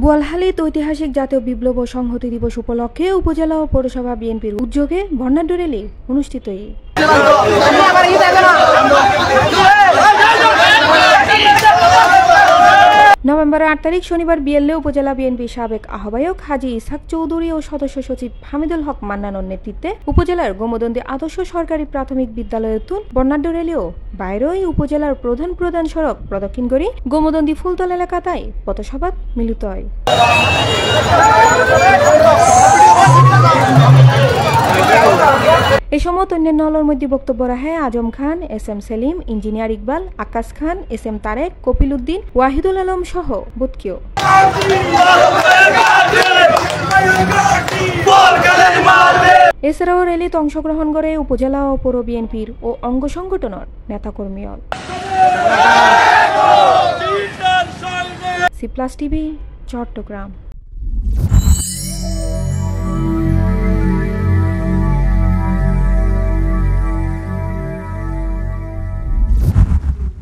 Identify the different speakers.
Speaker 1: বোয়ালখালীত ঐতিহাসিক জাতীয় বিপ্লব ও সংহতি দিবস উপলক্ষে উপজেলা ও পৌরসভা বিএনপির উদ্যোগে বর্ণাঢ্য র্যালি অনুষ্ঠিত। নভেম্বরের 8 তারিখ শনিবার বিএলএ উপজেলা বিএনপির সাবেক আহ্বায়ক হাজী ইসহাক চৌধুরী ও সদস্য সচিব হামিদুল হক মান্নানের নেতৃত্বে উপজেলার গোমদন্দি আদর্শ সরকারি প্রাথমিক বিদ্যালয়ের বর্ণাঢ্য র্যালিও বাইরেই উপজেলার প্রধান সড়ক প্রদক্ষিণ করে গোমদন্দি ফুলতল এলাকায় পথসভাত মিলিত হয়। এই সময় অন্যান্য দলের মধ্যে বক্তব্য রাখে আজম খান, এস.এম. সেলিম, ইঞ্জিনিয়ার ইকবাল, আকাশ খান, এস.এম. তারেক, কপিল উদ্দিন, ওয়াহিদুল আলম সহ বুতকিও। এছাড়াও র্যালিতে অংশগ্রহণ করে উপজেলা ও পৌর বিএনপির ও অঙ্গ সংগঠনের নেতাকর্মী। C plus TV, Chittagong.